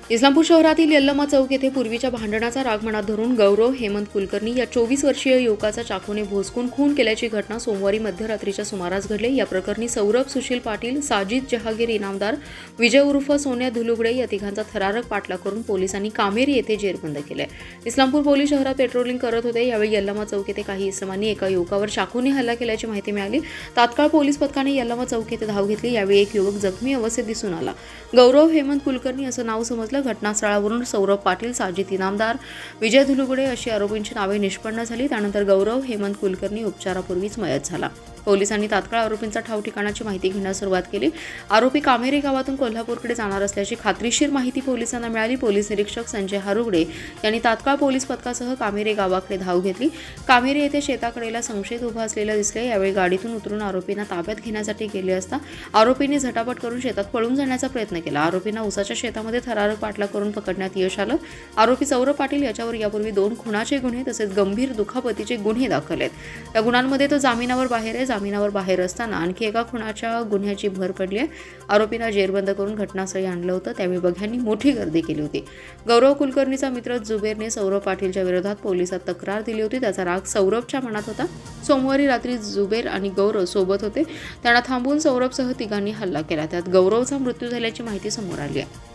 इस्लामपूर शहरातील यल्लमा चौक येथे पूर्वीच्या भांडणाचा राग मनात धरून गौरव हेमंत कुलकर्णी या 24 वर्षीय युवकाचा चाकूने भोसकून खून केल्याची घटना सोमवारी मध्यरात्रीच्या सुमारास घडली। या प्रकरणी सौरभ सुशील पाटील, साजिद जहागीर इनामदार, विजय उर्फ सोन्या धुलुगडे या तिघांचा थरारक पाठलाग करून पोलिसांनी कामेरी येथे जेरबंद केले। इस्लामपूर पोलीस शहरात पेट्रोलिंग करत होते। यावेळी यल्लमा चौक येथे काही इसमांनी एका युवकावर चाकूने हल्ला केल्याची माहिती मिळाली। तात्काळ पोलीस पथकाने यल्लमा चौक येथे धाव घेतली। यावेळी एक युवक जखमी अवस्थेत दिसून आला। गौरव हेमंत कुलकर्णी असं नाव समजलं। घटनास्थळावरून सौरभ पाटील, साजिद इनामदार, विजय धुलुगडे अशी आरोपींची नावे निष्पन्न झाली। त्यानंतर गौरव हेमंत कुलकर्णी उपचारापूर्वीच मयत झाला। पोलिसांनी तात्काळ आरोपींचा ठाव ठिकाणाची माहिती घेण्यास सुरुवात केली। आरोपी कामेरी गावातून कोल्हापूरकडे जाणार असल्याची खात्रीशीर माहिती पोलिसांना मिळाली। पोलीस निरीक्षक संजय हारुगडे यांनी तात्काळ पोलीस पथकासह कामेरी गावाकडे धाव घेतली। कामेरी येथे शेताकडेला संशयित उभा असलेला दिसले। यावेळी गाडीतून उतरून आरोपींना ताब्यात घेण्यासाठी गेले असता आरोपींनी झटापट करून शेतात पळून जाण्याचा प्रयत्न केला। आरोपींना उसाच्या शेतामध्ये थरारक पाठलाग करून पकडण्यात यश आलं। आरोपी सौरभ पाटील याच्यावर यापूर्वी 2 खुनाचे गुन्हे तसेच गंभीर दुखापतीचे गुन्हे दाखल आहेत। या गुन्ह्यांमध्ये तो जामिनावर बाहेर आहे। जामिनावर बाहेर असताना आणखी एका खुनाच्या गुन्ह्याची भर पडली आहे। आरोपींना जेरबंद करून घटनास्थळी आणलं होतं। त्यावेळी बघ्यांनी मोठी गर्दी केली होती। गौरव कुलकर्णीचा मित्र जुबेरने सौरभ पाटीलच्या विरोधात पोलिसात तक्रार दिली होती। त्याचा राग सौरभच्या मनात होता। सोमवारी रात्री जुबेर आणि गौरव सोबत होते। त्यांना थांबवून सौरभसह तिघांनी हल्ला केला। त्यात गौरवचा मृत्यू झाल्याची माहिती समोर आली आहे।